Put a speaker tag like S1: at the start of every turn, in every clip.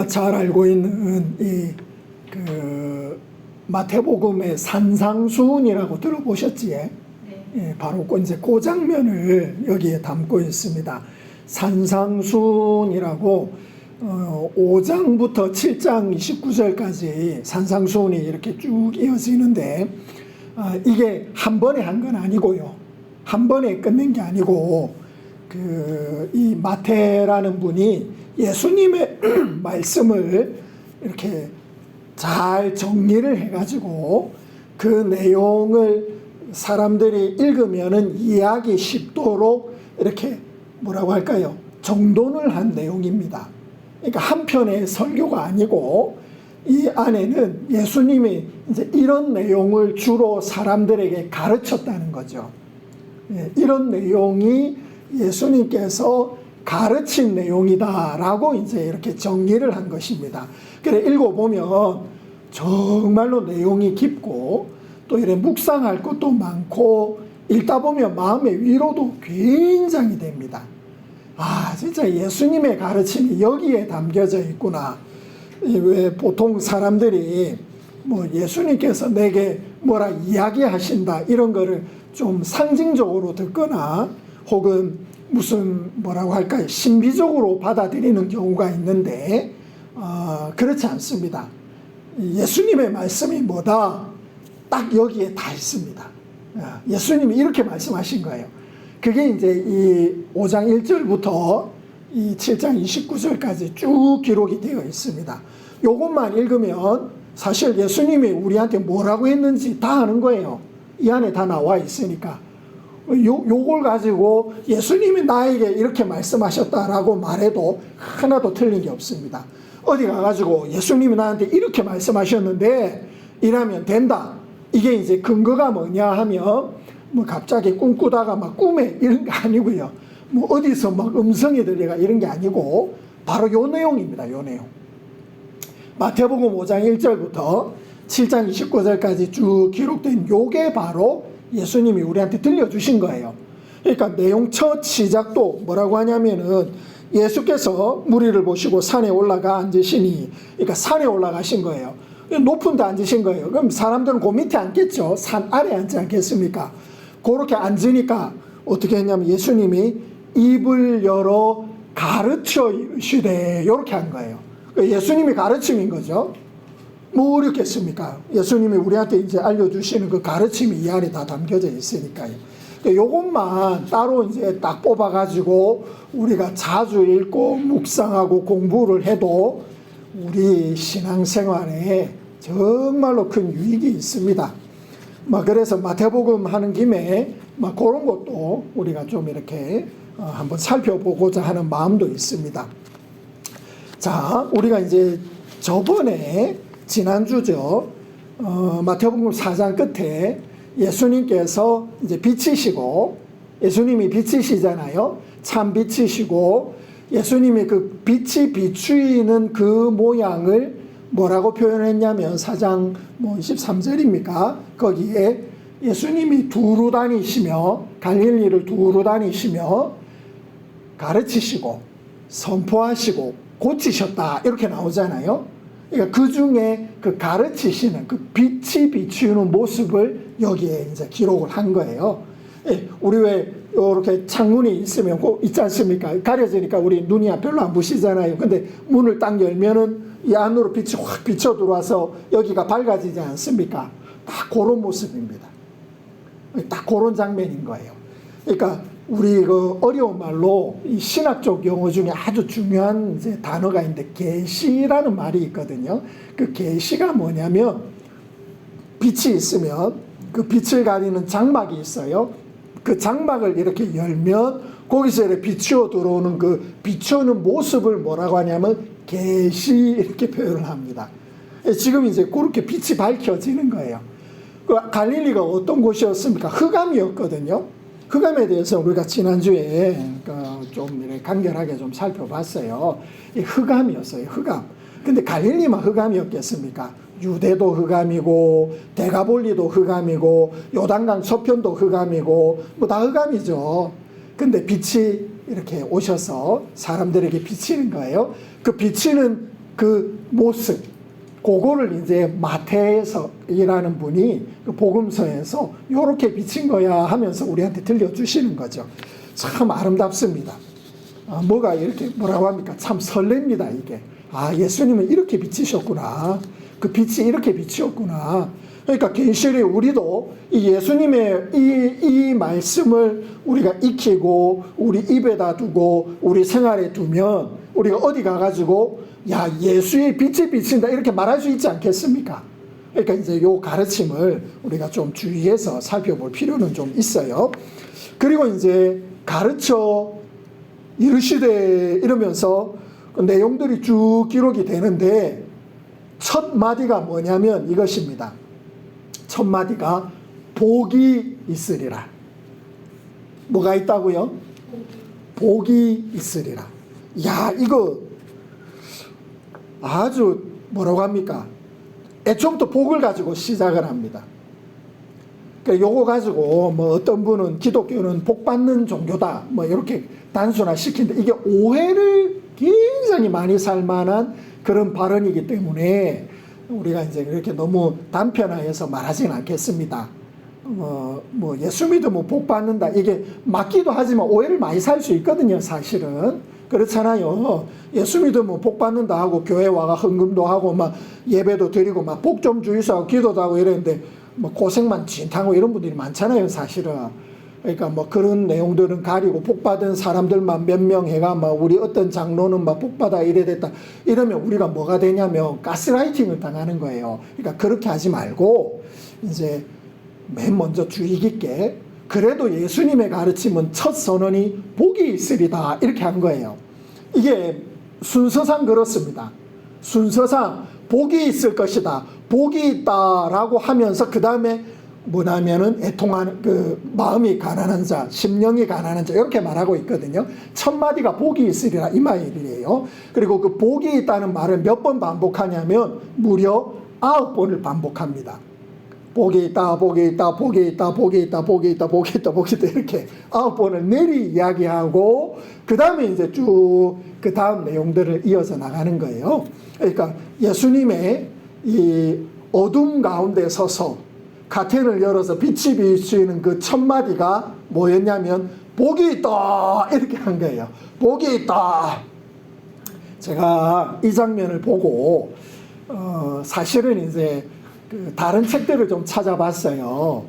S1: 잘 알고 있는 마태복음의 산상수훈이라고 들어보셨지?
S2: 네.
S1: 예, 바로 이제 그 장면을 여기에 담고 있습니다. 산상수훈이라고 5장부터 7장 29절까지 산상수훈이 이렇게 쭉 이어지는데, 이게 한 번에 한 건 아니고요. 한 번에 끝낸 게 아니고, 이 마태라는 분이 예수님의 말씀을 이렇게 잘 정리를 해가지고 그 내용을 사람들이 읽으면은 이해하기 쉽도록 이렇게 뭐라고 할까요? 정돈을 한 내용입니다. 그러니까 한 편의 설교가 아니고 이 안에는 예수님이 이제 이런 내용을 주로 사람들에게 가르쳤다는 거죠. 이런 내용이 예수님께서 가르친 내용이다라고 이제 이렇게 정리를 한 것입니다. 그래 읽어보면 정말로 내용이 깊고 또 이래 묵상할 것도 많고 읽다 보면 마음의 위로도 굉장히 됩니다. 진짜 예수님의 가르침이 여기에 담겨져 있구나. 왜 보통 사람들이 뭐 예수님께서 내게 뭐라 이야기하신다 이런 거를 좀 상징적으로 듣거나 혹은 무슨 뭐라고 할까요? 신비적으로 받아들이는 경우가 있는데 그렇지 않습니다. 예수님의 말씀이 뭐다? 딱 여기에 다 있습니다. 예수님이 이렇게 말씀하신 거예요. 그게 이제 이 5장 1절부터 이 7장 29절까지 쭉 기록이 되어 있습니다. 요것만 읽으면 사실 예수님이 우리한테 뭐라고 했는지 다 아는 거예요. 이 안에 다 나와 있으니까. 요걸 가지고 예수님이 나에게 이렇게 말씀하셨다라고 말해도 하나도 틀린 게 없습니다. 어디 가가지고 예수님이 나한테 이렇게 말씀하셨는데 이러면 된다. 이게 이제 근거가 뭐냐 하면 뭐 갑자기 꿈꾸다가 막 꿈에 이런 게 아니고요. 뭐 어디서 막 음성이 들려가 이런 게 아니고 바로 요 내용입니다. 요 내용. 마태복음 5장 1절부터 7장 29절까지 쭉 기록된 요게 바로 예수님이 우리한테 들려주신 거예요. 그러니까 내용 첫 시작도 뭐라고 하냐면은 예수께서 무리를 보시고 산에 올라가 앉으시니, 그러니까 산에 올라가신 거예요. 높은 데 앉으신 거예요. 그럼 사람들은 그 밑에 앉겠죠. 산 아래 앉지 않겠습니까? 그렇게 앉으니까 어떻게 했냐면 예수님이 입을 열어 가르쳐 이르시되 이렇게 한 거예요. 예수님이 가르침인 거죠. 뭐 어렵겠습니까? 예수님이 우리한테 이제 알려주시는 그 가르침이 이 안에 다 담겨져 있으니까요. 요것만 따로 이제 딱 뽑아가지고 우리가 자주 읽고 묵상하고 공부를 해도 우리 신앙생활에 정말로 큰 유익이 있습니다. 그래서 마태복음 하는 김에 그런 것도 우리가 좀 이렇게 한번 살펴보고자 하는 마음도 있습니다. 자, 우리가 이제 저번에 지난주죠. 마태복음 4장 끝에 예수님께서 이제 빛이시고, 예수님이 빛이시잖아요. 참 빛이시고, 예수님이 그 빛이 비추이는 그 모양을 뭐라고 표현했냐면 4장 23절입니까? 거기에 예수님이 두루 다니시며, 갈릴리를 두루 다니시며, 가르치시고, 선포하시고, 고치셨다. 이렇게 나오잖아요. 그러니까 그 중에 그 가르치시는 그 빛이 비추는 모습을 여기에 이제 기록을 한 거예요. 우리 왜 이렇게 창문이 있으면 있지 않습니까? 가려지니까 우리 눈이 별로 안 부시잖아요. 근데 문을 딱 열면은 이 안으로 빛이 확 비쳐 들어와서 여기가 밝아지지 않습니까? 딱 그런 모습입니다. 딱 그런 장면인 거예요. 그러니까 우리 그 어려운 말로 이 신학적 용어 중에 아주 중요한 이제 단어가 있는데 계시라는 말이 있거든요. 그 계시가 뭐냐면 빛이 있으면 그 빛을 가리는 장막이 있어요. 그 장막을 이렇게 열면 거기서 이렇게 비추어 들어오는 그 비추는 모습을 뭐라고 하냐면 계시 이렇게 표현을 합니다. 지금 이제 그렇게 빛이 밝혀지는 거예요. 그 갈릴리가 어떤 곳이었습니까? 흑암이었거든요. 흑암에 대해서 우리가 지난주에 좀 이렇게 간결하게 좀 살펴봤어요. 이 흑암이었어요. 흑암. 근데 갈릴리만 흑암이었겠습니까? 유대도 흑암이고 데가볼리도 흑암이고 요단강 서편도 흑암이고 뭐 다 흑암이죠. 근데 빛이 이렇게 오셔서 사람들에게 비치는 거예요. 그 비치는 그 모습, 그거를 이제 마태에서 일하는 분이 그 복음서에서 요렇게 비친 거야 하면서 우리한테 들려주시는 거죠. 참 아름답습니다. 뭐가 이렇게 뭐라고 합니까? 참 설렙니다, 이게. 예수님은 이렇게 비치셨구나. 그 빛이 이렇게 빛이었구나. 그러니까 괜시리 우리도 이 예수님의 이 말씀을 우리가 익히고 우리 입에다 두고 우리 생활에 두면 우리가 어디 가가지고 야, 예수의 빛이 비친다 이렇게 말할 수 있지 않겠습니까? 그러니까 이제 요 가르침을 우리가 좀 주의해서 살펴볼 필요는 좀 있어요. 그리고 이제 가르쳐 이르시되 이러면서 그 내용들이 쭉 기록이 되는데 첫 마디가 뭐냐면 이것입니다. 첫 마디가 복이 있으리라. 뭐가 있다고요? 복이 있으리라. 야, 이거 아주 뭐라고 합니까? 애초부터 복을 가지고 시작을 합니다. 그러니까 요거 가지고 뭐 어떤 분은 기독교는 복 받는 종교다 뭐 이렇게 단순화시키는데 이게 오해를 굉장히 많이 살 만한 그런 발언이기 때문에 우리가 이제 그렇게 너무 단편화해서 말하지는 않겠습니다. 뭐 예수 믿으면 복 받는다 이게 맞기도 하지만 오해를 많이 살 수 있거든요, 사실은. 그렇잖아요. 예수 믿으면 복 받는다 하고 교회 와가 헌금도 하고 막 예배도 드리고 막 복 좀 주이소 하고 기도도 하고 이랬는데 뭐 고생만 진탕하고 이런 분들이 많잖아요, 사실은. 그러니까 뭐 그런 내용들은 가리고 복 받은 사람들만 몇 명 해가 막 우리 어떤 장로는 막 복 받아 이래 됐다 이러면 우리가 뭐가 되냐면 가스라이팅을 당하는 거예요. 그러니까 그렇게 하지 말고 이제 맨 먼저 주의 깊게 그래도 예수님의 가르침은 첫 선언이 복이 있으리다 이렇게 한 거예요. 이게 순서상 그렇습니다. 순서상 복이 있을 것이다. 복이 있다라고 하면서 그 다음에 뭐냐면은 애통하는 그 마음이 가난한 자, 심령이 가난한 자 이렇게 말하고 있거든요. 첫 마디가 복이 있으리라 이 말이에요. 그리고 그 복이 있다는 말을 몇 번 반복하냐면 무려 9번을 반복합니다. 복이 있다, 복이 있다, 복이 있다, 복이 있다, 복이 있다, 복이 있다, 복이 있다 이렇게 9번을 내리 이야기하고 그 다음에 이제 쭉 그 다음 내용들을 이어서 나가는 거예요. 그러니까 예수님의 이 어둠 가운데 서서 카텐을 열어서 빛이 비추는 그 첫 마디가 뭐였냐면 복이 있다 이렇게 한 거예요. 복이 있다. 제가 이 장면을 보고 사실은 이제 그 다른 책들을 좀 찾아봤어요.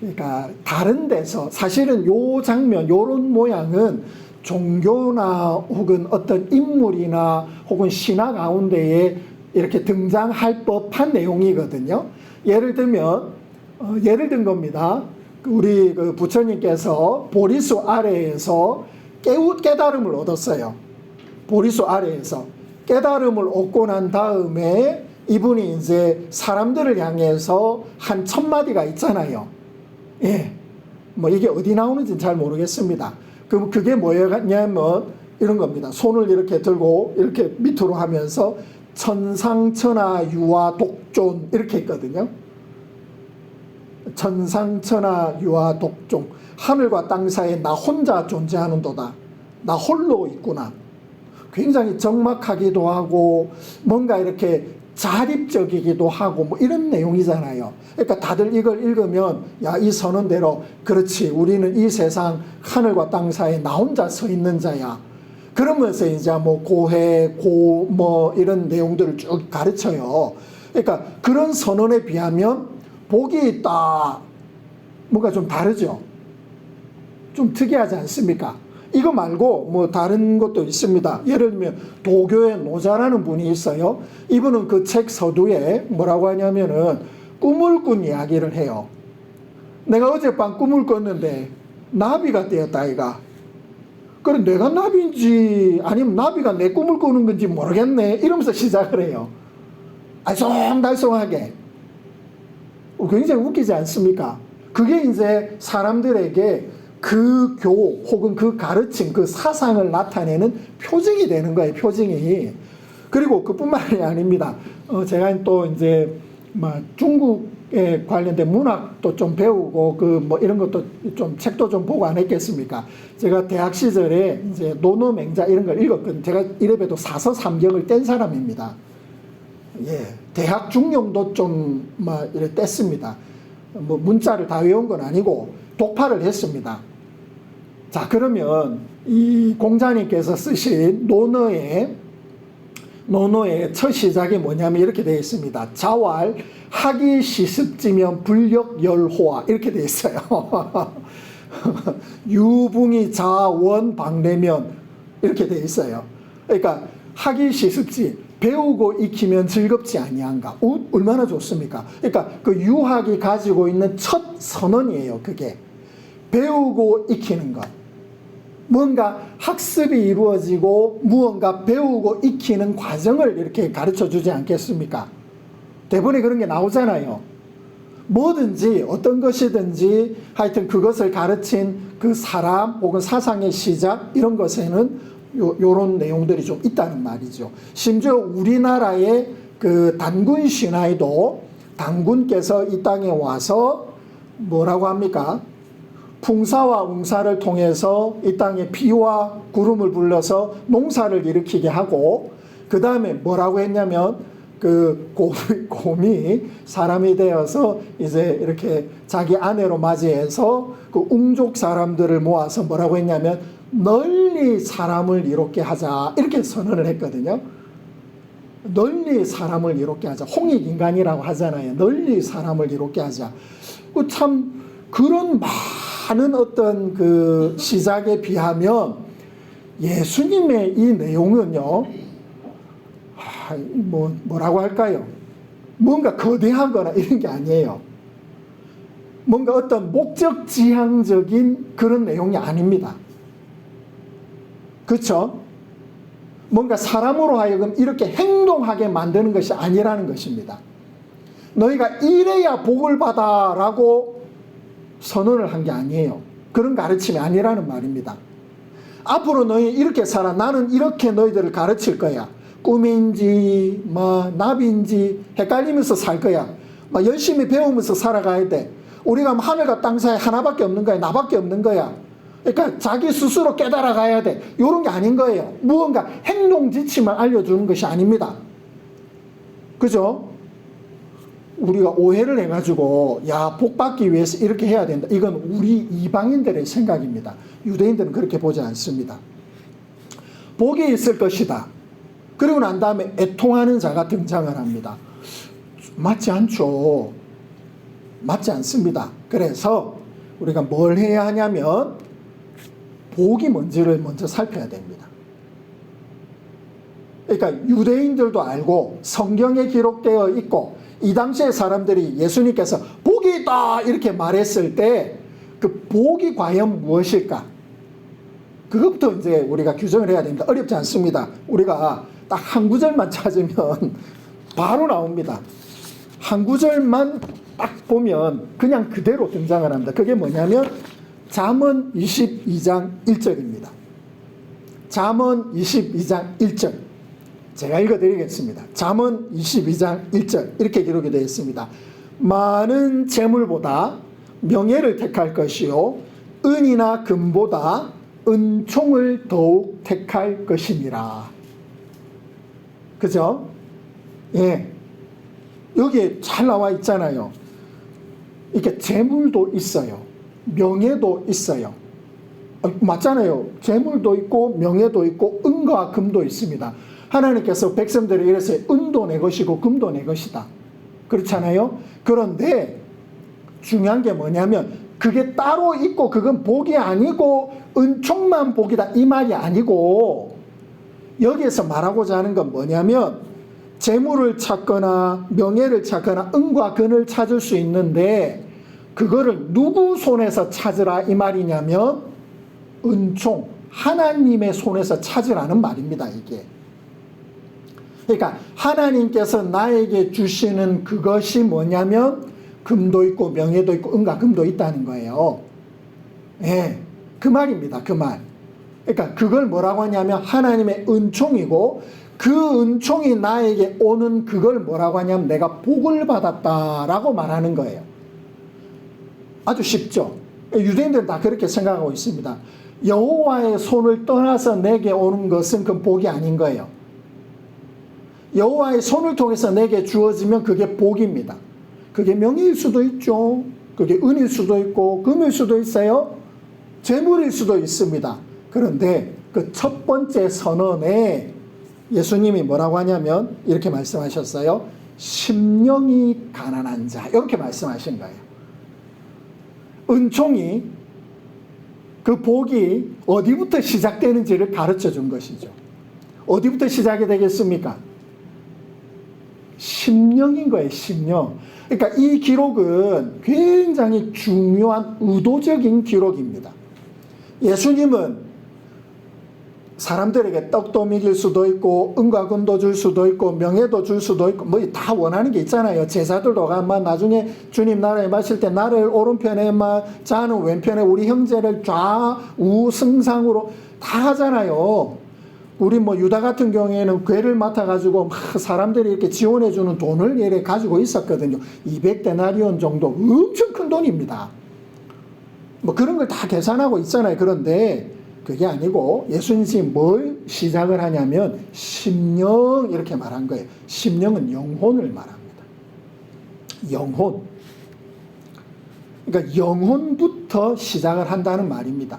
S1: 그러니까 다른 데서 사실은 요 장면 요런 모양은 종교나 혹은 어떤 인물이나 혹은 신화 가운데에 이렇게 등장할 법한 내용이거든요. 예를 든 겁니다. 우리 그 부처님께서 보리수 아래에서 깨달음을 얻었어요. 보리수 아래에서 깨달음을 얻고 난 다음에 이분이 이제 사람들을 향해서 한 첫 마디가 있잖아요. 예. 뭐 이게 어디 나오는지는 잘 모르겠습니다. 그럼 그게 뭐였냐면 이런 겁니다. 손을 이렇게 들고 이렇게 밑으로 하면서 천상천하 유아 독존 이렇게 했거든요. 천상천하 유아 독존 하늘과 땅 사이에 나 혼자 존재하는도다. 나 홀로 있구나. 굉장히 적막하기도 하고 뭔가 이렇게 자립적이기도 하고 뭐 이런 내용이잖아요. 그러니까 다들 이걸 읽으면 야, 이 선언대로 그렇지 우리는 이 세상 하늘과 땅 사이에 나 혼자 서 있는 자야. 그러면서 이제 뭐 고해 고 뭐 이런 내용들을 쭉 가르쳐요. 그러니까 그런 선언에 비하면 복이 있다. 뭔가 좀 다르죠. 좀 특이하지 않습니까? 이거 말고 뭐 다른 것도 있습니다. 예를 들면 도교의 노자라는 분이 있어요. 이분은 그 책 서두에 뭐라고 하냐면은 꿈을 꾼 이야기를 해요. 내가 어젯밤 꿈을 꿨는데 나비가 되었다 아이가. 그래 내가 나비인지 아니면 나비가 내 꿈을 꾸는 건지 모르겠네 이러면서 시작을 해요. 알쏭달쏭하게. 굉장히 웃기지 않습니까? 그게 이제 사람들에게 그 교 혹은 그 가르침 그 사상을 나타내는 표징이 되는 거예요. 표징이. 그리고 그뿐만이 아닙니다. 제가 또 이제 뭐 중국에 관련된 문학도 좀 배우고 그 뭐 이런 것도 좀 책도 좀 보고 안 했겠습니까? 제가 대학 시절에 이제 논어맹자 이런 걸 읽었거든요. 제가 이래봬도 사서삼경을 뗀 사람입니다. 대학 중용도 좀 이래 뗐습니다. 뭐 문자를 다 외운 건 아니고 독파를 했습니다. 자, 그러면 이 공자님께서 쓰신 논어의 첫 시작이 뭐냐면 이렇게 되어 있습니다. 자왈 학이 시습지면 불력열호화 이렇게 되어 있어요. 유붕이 자원 방래면 이렇게 되어 있어요. 그러니까 학이 시습지 배우고 익히면 즐겁지 아니한가. 얼마나 좋습니까? 그러니까 그 유학이 가지고 있는 첫 선언이에요. 그게 배우고 익히는 것. 뭔가 학습이 이루어지고 무언가 배우고 익히는 과정을 이렇게 가르쳐 주지 않겠습니까? 대본에 그런 게 나오잖아요. 뭐든지 어떤 것이든지 하여튼 그것을 가르친 그 사람 혹은 사상의 시작 이런 것에는 요런 내용들이 좀 있다는 말이죠. 심지어 우리나라의 그 단군 신화에도 단군께서 이 땅에 와서 뭐라고 합니까? 풍사와 웅사를 통해서 이 땅에 비와 구름을 불러서 농사를 일으키게 하고 그 다음에 뭐라고 했냐면 그 곰이 사람이 되어서 이제 이렇게 자기 아내로 맞이해서 그 웅족 사람들을 모아서 뭐라고 했냐면 널리 사람을 이롭게 하자 이렇게 선언을 했거든요. 널리 사람을 이롭게 하자. 홍익인간이라고 하잖아요. 널리 사람을 이롭게 하자. 참 그런 많은 어떤 그 시작에 비하면 예수님의 이 내용은요, 뭐라고 할까요? 뭔가 거대하거나 이런 게 아니에요. 뭔가 어떤 목적 지향적인 그런 내용이 아닙니다. 그렇죠? 뭔가 사람으로 하여금 이렇게 행동하게 만드는 것이 아니라는 것입니다. 너희가 이래야 복을 받아라고 선언을 한 게 아니에요. 그런 가르침이 아니라는 말입니다. 앞으로 너희 이렇게 살아. 나는 이렇게 너희들을 가르칠 거야. 꿈인지 나비인지 헷갈리면서 살 거야. 열심히 배우면서 살아가야 돼. 우리가 하늘과 땅 사이에 하나밖에 없는 거야. 나밖에 없는 거야. 그러니까 자기 스스로 깨달아 가야 돼. 이런 게 아닌 거예요. 무언가 행동 지침을 알려주는 것이 아닙니다. 그죠? 우리가 오해를 해가지고 복 받기 위해서 이렇게 해야 된다. 이건 우리 이방인들의 생각입니다. 유대인들은 그렇게 보지 않습니다. 복이 있을 것이다. 그리고 난 다음에 애통하는 자가 등장을 합니다. 맞지 않죠. 맞지 않습니다. 그래서 우리가 뭘 해야 하냐면 복이 뭔지를 먼저 살펴야 됩니다. 그러니까 유대인들도 알고 성경에 기록되어 있고 이 당시의 사람들이 예수님께서 복이 있다 이렇게 말했을 때 그 복이 과연 무엇일까? 그것부터 이제 우리가 규정을 해야 됩니다. 어렵지 않습니다. 우리가 딱 한 구절만 찾으면 바로 나옵니다. 한 구절만 딱 보면 그냥 그대로 등장을 합니다. 그게 뭐냐면 잠언 22장 1절입니다. 잠언 22장 1절. 제가 읽어드리겠습니다. 잠언 22장 1절 이렇게 기록이 되어 있습니다. 많은 재물보다 명예를 택할 것이요 은이나 금보다 은총을 더욱 택할 것이니라. 그죠? 여기에 잘 나와 있잖아요. 이렇게 재물도 있어요. 명예도 있어요. 맞잖아요. 재물도 있고 명예도 있고 은과 금도 있습니다. 하나님께서 백성들을 이래서 은도 내 것이고 금도 내 것이다. 그렇잖아요. 그런데 중요한 게 뭐냐면 그게 따로 있고 그건 복이 아니고 은총만 복이다 이 말이 아니고 여기에서 말하고자 하는 건 뭐냐면 재물을 찾거나 명예를 찾거나 은과 금을 찾을 수 있는데 그거를 누구 손에서 찾으라 이 말이냐면 은총 하나님의 손에서 찾으라는 말입니다. 이게 그러니까 하나님께서 나에게 주시는 그것이 뭐냐면 금도 있고 명예도 있고 은과 금도 있다는 거예요. 그 말입니다. 그 말. 그러니까 그걸 뭐라고 하냐면 하나님의 은총이고 그 은총이 나에게 오는 그걸 뭐라고 하냐면 내가 복을 받았다라고 말하는 거예요. 아주 쉽죠. 유대인들은 다 그렇게 생각하고 있습니다. 여호와의 손을 떠나서 내게 오는 것은 그 복이 아닌 거예요. 여호와의 손을 통해서 내게 주어지면 그게 복입니다. 그게 명예일 수도 있죠. 그게 은일 수도 있고 금일 수도 있어요. 재물일 수도 있습니다. 그런데 그 첫 번째 선언에 예수님이 뭐라고 하냐면 이렇게 말씀하셨어요. 심령이 가난한 자, 이렇게 말씀하신 거예요. 은총이, 그 복이 어디부터 시작되는지를 가르쳐 준 것이죠. 어디부터 시작이 되겠습니까? 심령인 거예요. 심령. 그러니까 이 기록은 굉장히 중요한 의도적인 기록입니다. 예수님은 사람들에게 떡도 먹일 수도 있고 은과 금도 줄 수도 있고 명예도 줄 수도 있고 뭐 다 원하는 게 있잖아요. 제자들도 아마 나중에 주님 나라에 마실 때 나를 오른편에 자는 왼편에 우리 형제를 좌우 승상으로 다 하잖아요. 우리 뭐 유다 같은 경우에는 궤를 맡아가지고 막 사람들이 이렇게 지원해주는 돈을 예래 가지고 있었거든요. 200데나리온 정도 엄청 큰 돈입니다. 뭐 그런 걸 다 계산하고 있잖아요. 그런데 그게 아니고 예수님이 뭘 시작을 하냐면 심령 이렇게 말한 거예요. 심령은 영혼을 말합니다. 영혼. 그러니까 영혼부터 시작을 한다는 말입니다.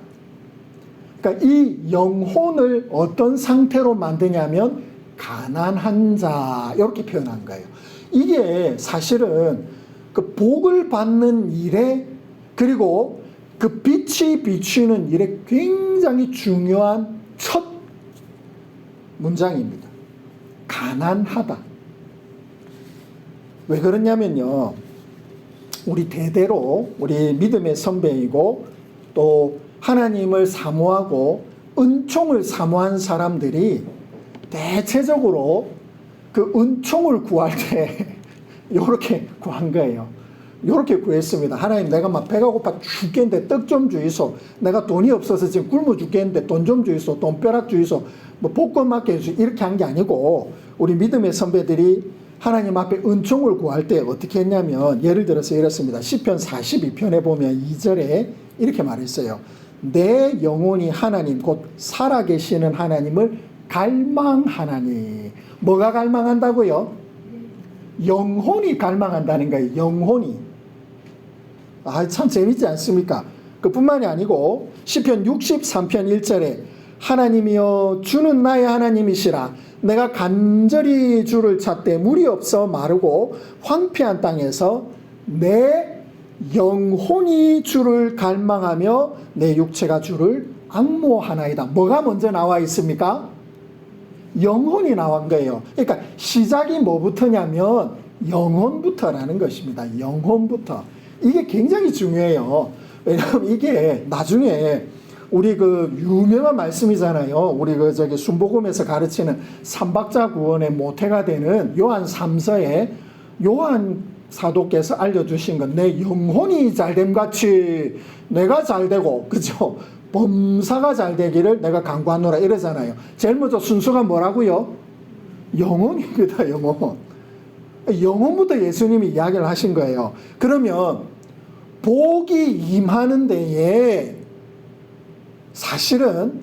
S1: 그러니까 이 영혼을 어떤 상태로 만드냐면 가난한 자 이렇게 표현한 거예요. 이게 사실은 그 복을 받는 일에 그리고 그 빛이 비추는 일에 굉장히 중요한 첫 문장입니다. 가난하다. 왜 그러냐면요. 우리 대대로 우리 믿음의 선배이고 또 하나님을 사모하고 은총을 사모한 사람들이 대체적으로 그 은총을 구할 때 이렇게 구한 거예요. 이렇게 구했습니다. 하나님, 내가 막 배가 고파 죽겠는데 떡 좀 주이소. 내가 돈이 없어서 지금 굶어 죽겠는데 돈 좀 주이소. 돈벼락 주이소. 뭐 복권 맡겨 주이소. 이렇게 한 게 아니고 우리 믿음의 선배들이 하나님 앞에 은총을 구할 때 어떻게 했냐면 예를 들어서 이렇습니다. 시편 42편에 보면 2절에 이렇게 말했어요. 내 영혼이 하나님 곧 살아계시는 하나님을 갈망하나니. 뭐가 갈망한다고요? 영혼이 갈망한다는 거예요. 영혼이. 참 재밌지 않습니까? 그뿐만이 아니고 시편 63편 1절에 하나님이여 주는 나의 하나님이시라. 내가 간절히 주를 찾되 물이 없어 마르고 황폐한 땅에서 내 영혼이 주를 갈망하며 내 육체가 주를 앙모하나이다. 뭐가 먼저 나와 있습니까? 영혼이 나온 거예요. 그러니까 시작이 뭐부터냐면 영혼부터라는 것입니다. 영혼부터. 이게 굉장히 중요해요. 왜냐하면 이게 나중에 우리 그 유명한 말씀이잖아요. 우리 그 저기 순복음에서 가르치는 삼박자 구원의 모태가 되는 요한 3서에 요한 사도께서 알려주신 건 내 영혼이 잘됨 같이 내가 잘되고, 그죠? 범사가 잘되기를 내가 간구하노라 이러잖아요. 제일 먼저 순서가 뭐라고요? 영혼입니다. 영혼. 영혼부터 예수님이 이야기를 하신 거예요. 그러면 복이 임하는 데에 사실은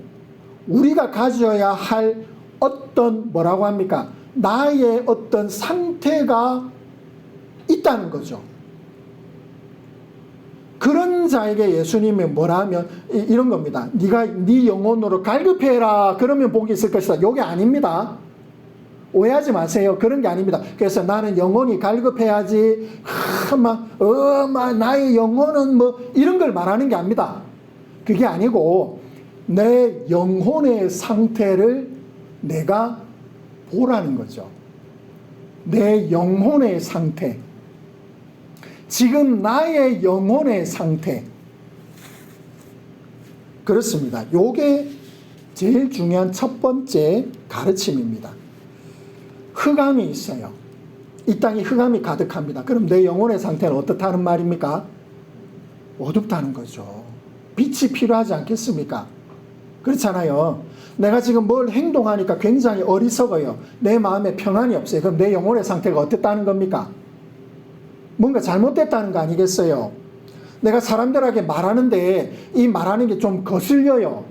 S1: 우리가 가져야 할 어떤 뭐라고 합니까? 나의 어떤 상태가 있다는 거죠. 그런 자에게 예수님이 뭐라 하면 이런 겁니다. 네가 네 영혼으로 갈급해라. 그러면 복이 있을 것이다. 이게 아닙니다. 오해하지 마세요. 그런 게 아닙니다. 그래서 나는 영혼이 갈급해야지. 나의 영혼은 뭐 이런 걸 말하는 게 아닙니다. 그게 아니고 내 영혼의 상태를 내가 보라는 거죠. 내 영혼의 상태. 지금 나의 영혼의 상태. 그렇습니다. 요게 제일 중요한 첫 번째 가르침입니다. 흑암이 있어요. 이 땅에 흑암이 가득합니다. 그럼 내 영혼의 상태는 어떻다는 말입니까? 어둡다는 거죠. 빛이 필요하지 않겠습니까? 그렇잖아요. 내가 지금 뭘 행동하니까 굉장히 어리석어요. 내 마음에 평안이 없어요. 그럼 내 영혼의 상태가 어땠다는 겁니까? 뭔가 잘못됐다는 거 아니겠어요? 내가 사람들에게 말하는데 이 말하는 게 좀 거슬려요.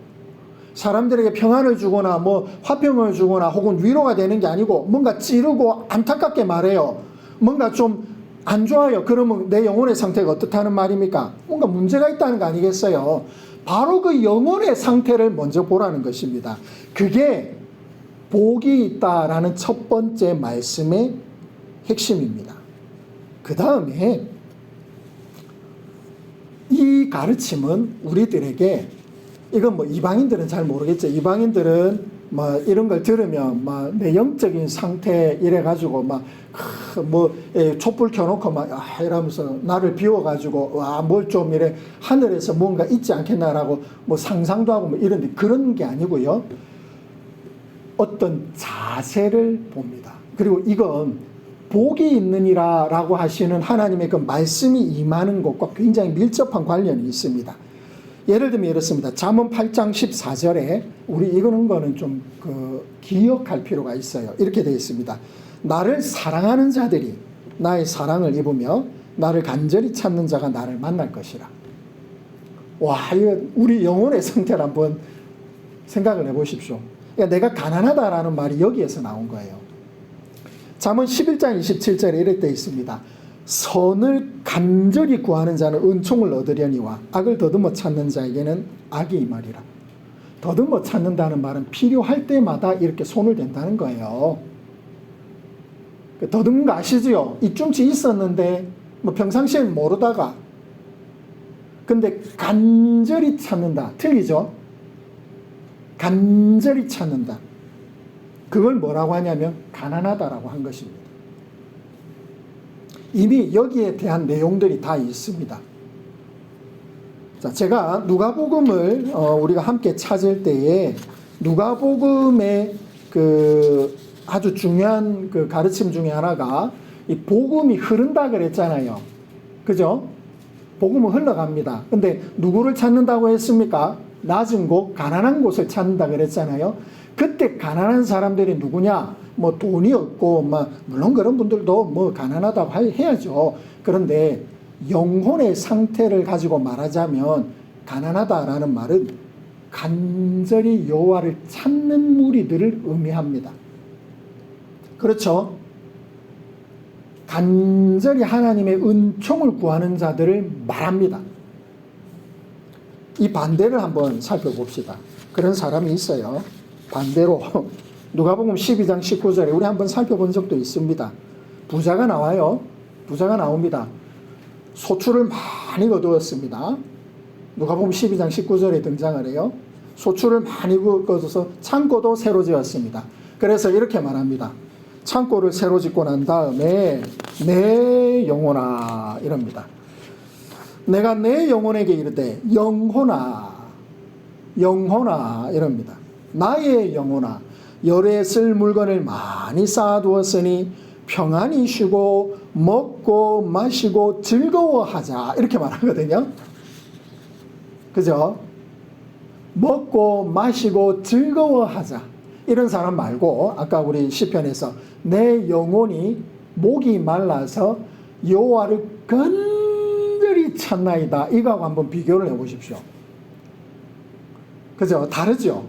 S1: 사람들에게 평안을 주거나 뭐 화평을 주거나 혹은 위로가 되는 게 아니고 뭔가 찌르고 안타깝게 말해요. 뭔가 좀 안 좋아요. 그러면 내 영혼의 상태가 어떻다는 말입니까? 뭔가 문제가 있다는 거 아니겠어요? 바로 그 영혼의 상태를 먼저 보라는 것입니다. 그게 복이 있다라는 첫 번째 말씀의 핵심입니다. 그 다음에 이 가르침은 우리들에게, 이건 뭐 이방인들은 잘 모르겠죠. 이방인들은 뭐 이런 걸 들으면 막 내 영적인 상태 이래가지고 막 뭐 촛불 켜놓고 막 이러면서 나를 비워가지고 와 뭘 좀 이래 하늘에서 뭔가 있지 않겠나라고 뭐 상상도 하고 뭐 이런데, 그런 게 아니고요. 어떤 자세를 봅니다. 그리고 이건 복이 있느니라라고 하시는 하나님의 그 말씀이 임하는 것과 굉장히 밀접한 관련이 있습니다. 예를 들면 이렇습니다. 잠언 8장 14절에 우리 이거는 거는 좀 기억할 필요가 있어요. 이렇게 되어 있습니다. 나를 사랑하는 자들이 나의 사랑을 입으며 나를 간절히 찾는 자가 나를 만날 것이라. 와, 이거 우리 영혼의 상태를 한번 생각을 해보십시오. 그러니까 내가 가난하다라는 말이 여기에서 나온 거예요. 잠언 11장 27절에 이렇게 되어 있습니다. 선을 간절히 구하는 자는 은총을 얻으려니와 악을 더듬어 찾는 자에게는 악이 임하리라. 더듬어 찾는다는 말은 필요할 때마다 이렇게 손을 댄다는 거예요. 더듬는 거 아시죠? 이쯤치 있었는데 뭐 평상시엔 모르다가 근데 간절히 찾는다. 틀리죠? 간절히 찾는다. 그걸 뭐라고 하냐면 가난하다라고 한 것입니다. 이미 여기에 대한 내용들이 다 있습니다. 자, 제가 누가복음을 우리가 함께 찾을 때에 누가복음의 아주 중요한 가르침 중에 하나가 이 복음이 흐른다 그랬잖아요. 그죠? 복음은 흘러갑니다. 근데 누구를 찾는다고 했습니까? 낮은 곳, 가난한 곳을 찾는다 그랬잖아요. 그때 가난한 사람들이 누구냐? 뭐 돈이 없고, 물론 그런 분들도 뭐 가난하다고 해야죠. 그런데 영혼의 상태를 가지고 말하자면 가난하다라는 말은 간절히 여호와를 찾는 무리들을 의미합니다. 그렇죠? 간절히 하나님의 은총을 구하는 자들을 말합니다. 이 반대를 한번 살펴봅시다. 그런 사람이 있어요. 반대로 누가복음 12장 19절에 우리 한번 살펴본 적도 있습니다. 부자가 나와요. 부자가 나옵니다. 소출을 많이 거두었습니다. 누가복음 12장 19절에 등장을 해요. 소출을 많이 거둬서 창고도 새로 지었습니다. 그래서 이렇게 말합니다. 창고를 새로 짓고 난 다음에 내 영혼아 이럽니다. 내가 내 영혼에게 이르되 영혼아 이럽니다. 나의 영혼아 열에 쓸 물건을 많이 쌓아두었으니 평안히 쉬고 먹고 마시고 즐거워하자 이렇게 말하거든요. 그죠? 먹고 마시고 즐거워하자. 이런 사람 말고 아까 우리 시편에서 내 영혼이 목이 말라서 여호와를 간절히 찾나이다. 이거하고 한번 비교를 해보십시오. 그죠? 다르죠?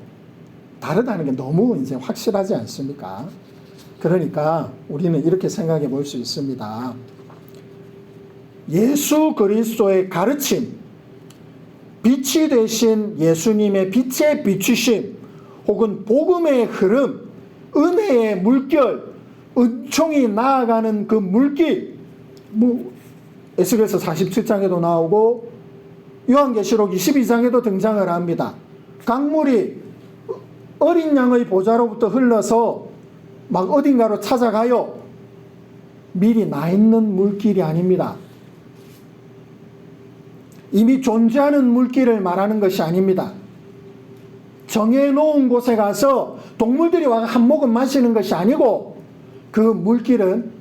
S1: 다르다는 게 너무 이제 확실하지 않습니까? 그러니까 우리는 이렇게 생각해 볼 수 있습니다. 예수 그리스도의 가르침, 빛이 되신 예수님의 빛의 비추심, 혹은 복음의 흐름, 은혜의 물결, 은총이 나아가는 그 물길, 에스겔서 47장에도 나오고 요한계시록 22장에도 등장을 합니다. 강물이 어린 양의 보좌로부터 흘러서 막 어딘가로 찾아가요. 미리 나 있는 물길이 아닙니다. 이미 존재하는 물길을 말하는 것이 아닙니다. 정해놓은 곳에 가서 동물들이 와서 한 모금 마시는 것이 아니고 그 물길은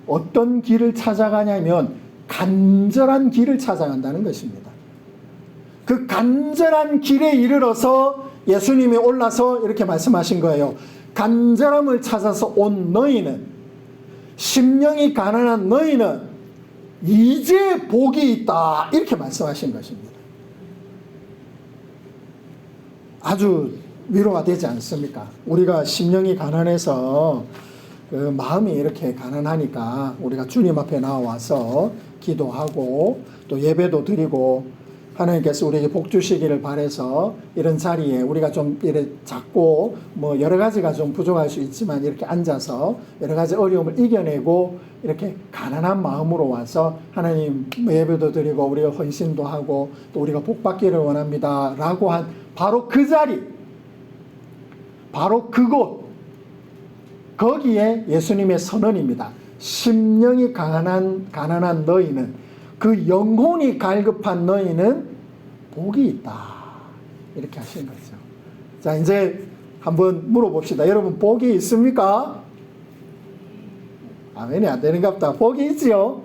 S1: 어떤 길을 찾아가냐면 간절한 길을 찾아간다는 것입니다. 그 간절한 길에 이르러서 예수님이 올라서 이렇게 말씀하신 거예요. 간절함을 찾아서 온 너희는, 심령이 가난한 너희는 이제 복이 있다 이렇게 말씀하신 것입니다. 아주 위로가 되지 않습니까? 우리가 심령이 가난해서 그 마음이 이렇게 가난하니까 우리가 주님 앞에 나와서 기도하고 또 예배도 드리고 하나님께서 우리에게 복 주시기를 바라서 이런 자리에 우리가 좀 이렇게 작고 뭐 여러 가지가 좀 부족할 수 있지만 이렇게 앉아서 여러 가지 어려움을 이겨내고 이렇게 가난한 마음으로 와서 하나님 예배도 드리고 우리가 헌신도 하고 또 우리가 복 받기를 원합니다 라고 한 바로 그 자리, 바로 그곳, 거기에 예수님의 선언입니다. 심령이 가난한 너희는, 그 영혼이 갈급한 너희는 복이 있다. 이렇게 하신 거죠. 자, 이제 한번 물어봅시다. 여러분, 복이 있습니까? 아멘이 안 되는가 보다. 복이 있지요?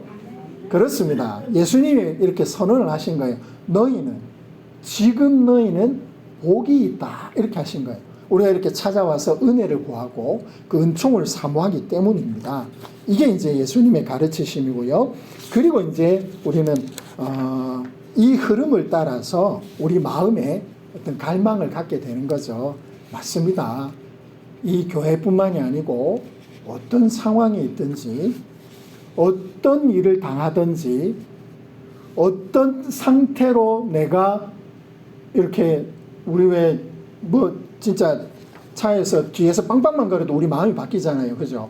S1: 그렇습니다. 예수님이 이렇게 선언을 하신 거예요. 너희는, 지금 너희는 복이 있다. 이렇게 하신 거예요. 우리가 이렇게 찾아와서 은혜를 구하고 그 은총을 사모하기 때문입니다. 이게 이제 예수님의 가르치심이고요. 그리고 이제 우리는 이 흐름을 따라서 우리 마음에 어떤 갈망을 갖게 되는 거죠. 맞습니다. 이 교회뿐만이 아니고 어떤 상황이 있든지 어떤 일을 당하든지 어떤 상태로 내가 이렇게 우리 왜 뭐 진짜 차에서 뒤에서 빵빵만 거려도 우리 마음이 바뀌잖아요. 그죠?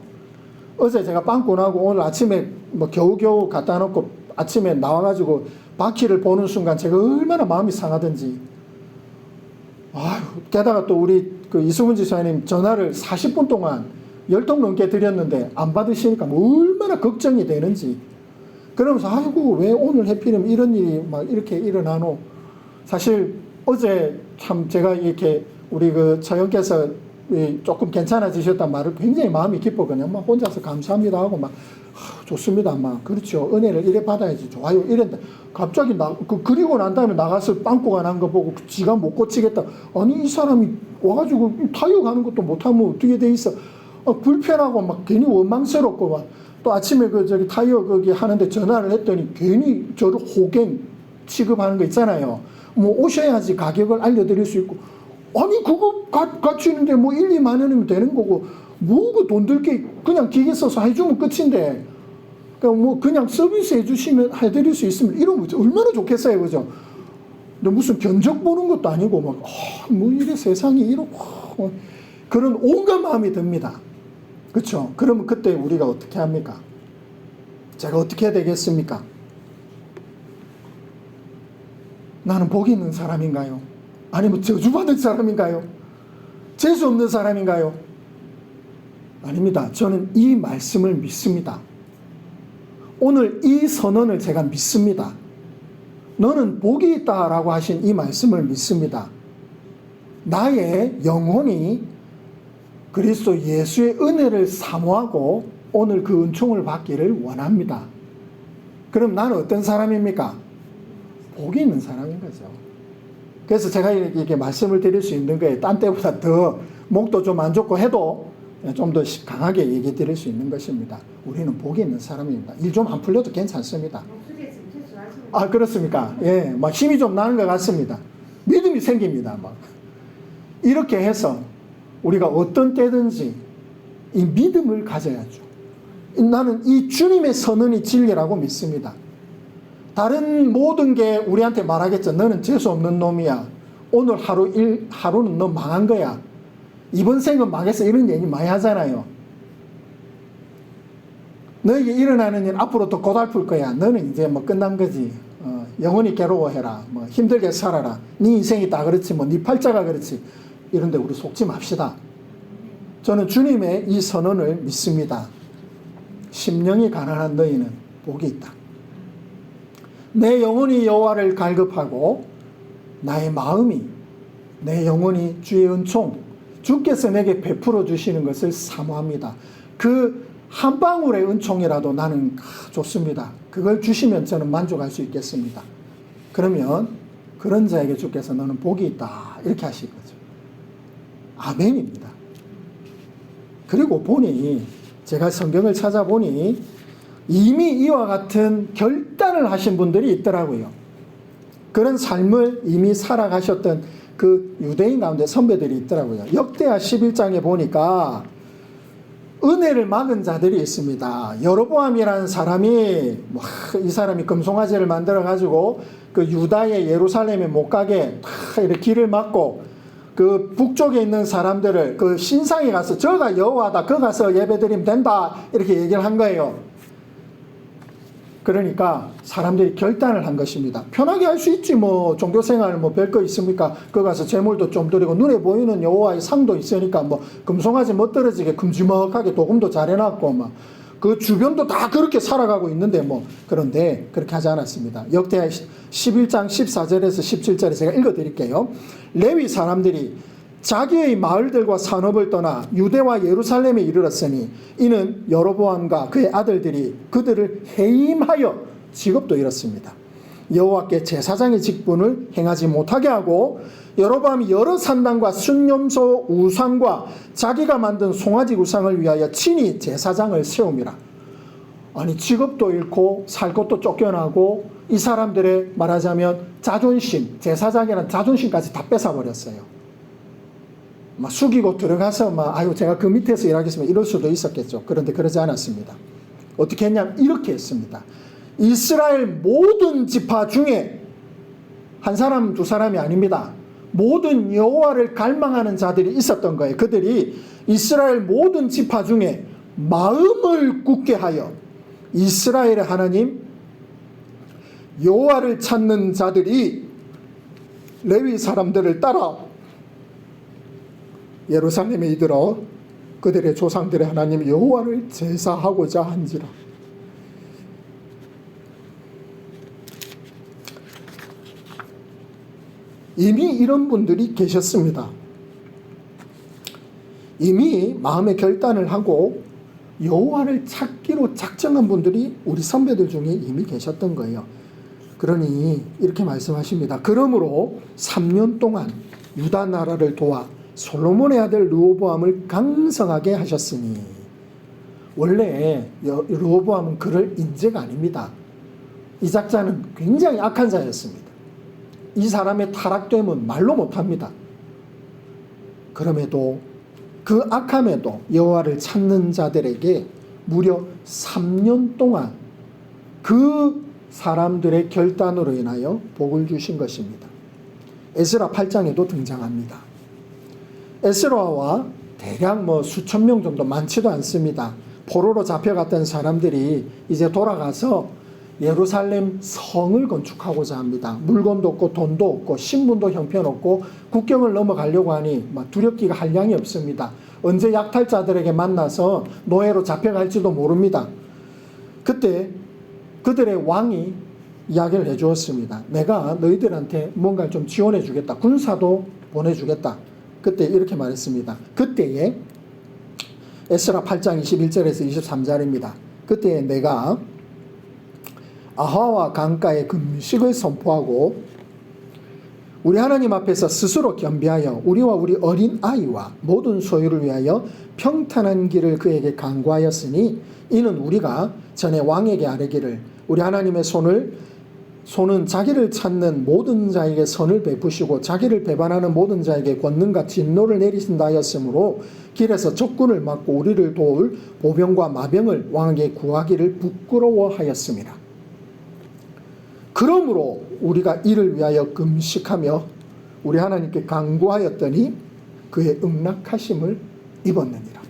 S1: 어제 제가 빵꾸 나고 오늘 아침에 뭐 겨우겨우 갖다 놓고 아침에 나와가지고 바퀴를 보는 순간 제가 얼마나 마음이 상하든지. 아유, 게다가 또 우리 그 이수근 지사님 전화를 40분 동안 10통 넘게 드렸는데 안 받으시니까 뭐 얼마나 걱정이 되는지. 그러면서 아이고 왜 오늘 해필이면 이런 일이 막 이렇게 일어나노. 사실 어제 참 제가 이렇게 우리 그 처형께서 조금 괜찮아지셨단 말을 굉장히 마음이 기뻤거든요. 막 혼자서 감사합니다 하고 막 좋습니다. 막 그렇죠. 은혜를 이래 받아야지 좋아요. 이랬는데 갑자기 그리고 난 다음에 나가서 빵꾸가 난 거 보고 지가 못 고치겠다. 아니 이 사람이 와가지고 타이어 가는 것도 못하면 어떻게 돼 있어. 불편하고 막 괜히 원망스럽고 막 또 아침에 그 저기 타이어 거기 하는데 전화를 했더니 괜히 저를 호갱 취급하는 거 있잖아요. 뭐 오셔야지 가격을 알려드릴 수 있고. 아니 그거 갖추는데 뭐 1, 2만 원이면 되는 거고 뭐 그 돈 들게 그냥 기계 써서 해주면 끝인데 그러니까 뭐 그냥 서비스 해주시면 해드릴 수 있으면 이러면 얼마나 좋겠어요. 그죠? 근데 무슨 견적 보는 것도 아니고 막 뭐 이래 세상이 이렇고 그런 온갖 마음이 듭니다. 그렇죠? 그러면 그때 우리가 어떻게 합니까? 제가 어떻게 해야 되겠습니까? 나는 복이 있는 사람인가요? 아니면 저주받은 사람인가요? 재수 없는 사람인가요? 아닙니다. 저는 이 말씀을 믿습니다. 오늘 이 선언을 제가 믿습니다. 너는 복이 있다라고 하신 이 말씀을 믿습니다. 나의 영혼이 그리스도 예수의 은혜를 사모하고 오늘 그 은총을 받기를 원합니다. 그럼 나는 어떤 사람입니까? 복이 있는 사람인 거죠. 그래서 제가 이렇게 말씀을 드릴 수 있는 거예요. 딴 때보다 더 목도 좀 안 좋고 해도 좀 더 강하게 얘기 드릴 수 있는 것입니다. 우리는 복이 있는 사람입니다. 일 좀 안 풀려도 괜찮습니다. 아, 그렇습니까? 예, 막 힘이 좀 나는 것 같습니다. 믿음이 생깁니다. 막. 이렇게 해서 우리가 어떤 때든지 이 믿음을 가져야죠. 나는 이 주님의 선언이 진리라고 믿습니다. 다른 모든 게 우리한테 말하겠죠. 너는 재수 없는 놈이야. 오늘 하루는 너 망한 거야. 이번 생은 망했어. 이런 얘기 많이 하잖아요. 너에게 일어나는 일 앞으로 더 고달플 거야. 너는 이제 뭐 끝난 거지. 영원히 괴로워해라. 뭐 힘들게 살아라. 네 인생이 다 그렇지. 뭐 네 팔자가 그렇지. 이런데 우리 속지 맙시다. 저는 주님의 이 선언을 믿습니다. 심령이 가난한 너희는 복이 있다. 내 영혼이 여호와를 갈급하고 나의 마음이 내 영혼이 주의 은총 주께서 내게 베풀어 주시는 것을 사모합니다. 그 한 방울의 은총이라도 나는 좋습니다. 그걸 주시면 저는 만족할 수 있겠습니다. 그러면 그런 자에게 주께서 너는 복이 있다 이렇게 하실 거죠. 아멘입니다. 그리고 보니 제가 성경을 찾아보니 이미 이와 같은 결단을 하신 분들이 있더라고요. 그런 삶을 이미 살아가셨던 그 유대인 가운데 선배들이 있더라고요. 역대하 11장에 보니까 은혜를 막은 자들이 있습니다. 여로보암이라는 사람이 이 사람이 금송아지를 만들어 가지고 그 유다의 예루살렘에 못 가게 이렇게 길을 막고 그 북쪽에 있는 사람들을 그 신상에 가서 저가 여호와다, 거 가서 예배드리면 된다 이렇게 얘기를 한 거예요. 그러니까 사람들이 결단을 한 것입니다. 편하게 할 수 있지 뭐 종교생활 뭐 별거 있습니까? 거 가서 제물도 좀 드리고 눈에 보이는 여호와의 상도 있으니까 뭐 금송아지 못 떨어지게 큼지막하게 도금도 잘 해놨고 막 그 주변도 다 그렇게 살아가고 있는데 뭐 그런데 그렇게 하지 않았습니다. 역대하 11장 14절에서 17절에 제가 읽어드릴게요. 레위 사람들이 자기의 마을들과 산업을 떠나 유대와 예루살렘에 이르렀으니 이는 여로보암과 그의 아들들이 그들을 해임하여 직업도 잃었습니다. 여호와께 제사장의 직분을 행하지 못하게 하고 여로보암이 여러 산당과 순념소 우상과 자기가 만든 송아지 우상을 위하여 친히 제사장을 세움이라. 아니 직업도 잃고 살 것도 쫓겨나고 이 사람들의 말하자면 자존심, 제사장이라는 자존심까지 다 뺏어버렸어요. 막 숙이고 들어가서 막 아유 제가 그 밑에서 일하겠습니다 이럴 수도 있었겠죠. 그런데 그러지 않았습니다. 어떻게 했냐면 이렇게 했습니다. 이스라엘 모든 지파 중에 한 사람 두 사람이 아닙니다. 모든 여호와를 갈망하는 자들이 있었던 거예요. 그들이 이스라엘 모든 지파 중에 마음을 굳게 하여 이스라엘의 하나님 여호와를 찾는 자들이 레위 사람들을 따라 예루살렘에 이르러 그들의 조상들의 하나님 여호와를 제사하고자 한지라. 이미 이런 분들이 계셨습니다. 이미 마음의 결단을 하고 여호와를 찾기로 작정한 분들이 우리 선배들 중에 이미 계셨던 거예요. 그러니 이렇게 말씀하십니다. 그러므로 3년 동안 유다 나라를 도와 솔로몬의 아들 르호보암을 강성하게 하셨으니. 원래 르호보암은 그럴 인재가 아닙니다. 이 작자는 굉장히 악한 자였습니다. 이 사람의 타락됨은 말로 못합니다. 그럼에도 그 악함에도 여호와를 찾는 자들에게 무려 3년 동안 그 사람들의 결단으로 인하여 복을 주신 것입니다. 에스라 8장에도 등장합니다. 에스라와 대략 수천 명 정도, 많지도 않습니다. 포로로 잡혀갔던 사람들이 이제 돌아가서 예루살렘 성을 건축하고자 합니다. 물건도 없고 돈도 없고 신분도 형편없고 국경을 넘어가려고 하니 두렵기가 한량이 없습니다. 언제 약탈자들에게 만나서 노예로 잡혀갈지도 모릅니다. 그때 그들의 왕이 이야기를 해주었습니다. 내가 너희들한테 뭔가를 좀 지원해 주겠다. 군사도 보내주겠다. 그때 이렇게 말했습니다. 그때에 에스라 8장 21절에서 23절입니다. 그때에 내가 아하와 강가에 금식을 선포하고 우리 하나님 앞에서 스스로 겸비하여 우리와 우리 어린 아이와 모든 소유를 위하여 평탄한 길을 그에게 강구하였으니 이는 우리가 전에 왕에게 아뢰기를 우리 하나님의 손은 자기를 찾는 모든 자에게 선을 베푸시고 자기를 배반하는 모든 자에게 권능과 진노를 내리신다 하였으므로 길에서 적군을 막고 우리를 도울 보병과 마병을 왕에게 구하기를 부끄러워하였습니다. 그러므로 우리가 이를 위하여 금식하며 우리 하나님께 간구하였더니 그의 응낙하심을 입었느니라.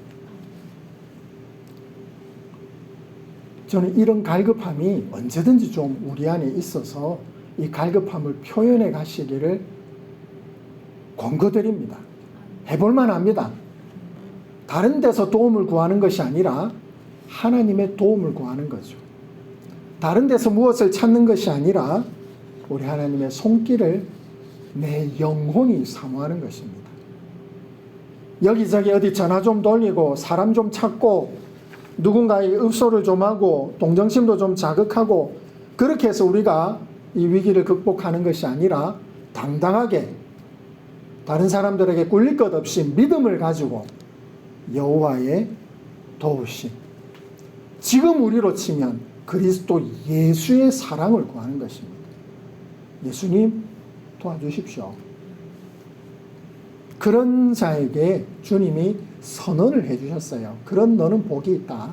S1: 저는 이런 갈급함이 언제든지 좀 우리 안에 있어서 이 갈급함을 표현해 가시기를 권고드립니다. 해볼만 합니다. 다른 데서 도움을 구하는 것이 아니라 하나님의 도움을 구하는 거죠. 다른 데서 무엇을 찾는 것이 아니라 우리 하나님의 손길을 내 영혼이 사모하는 것입니다. 여기저기 어디 전화 좀 돌리고 사람 좀 찾고 누군가의 읍소를 좀 하고 동정심도 좀 자극하고 그렇게 해서 우리가 이 위기를 극복하는 것이 아니라 당당하게 다른 사람들에게 꿀릴 것 없이 믿음을 가지고 여호와의 도우심, 지금 우리로 치면 그리스도 예수의 사랑을 구하는 것입니다. 예수님 도와주십시오. 그런 자에게 주님이 선언을 해주셨어요. 그런 너는 복이 있다.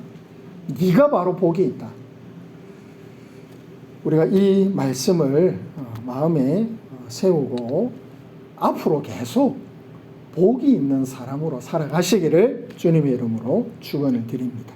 S1: 네가 바로 복이 있다. 우리가 이 말씀을 마음에 세우고 앞으로 계속 복이 있는 사람으로 살아가시기를 주님의 이름으로 축원을 드립니다.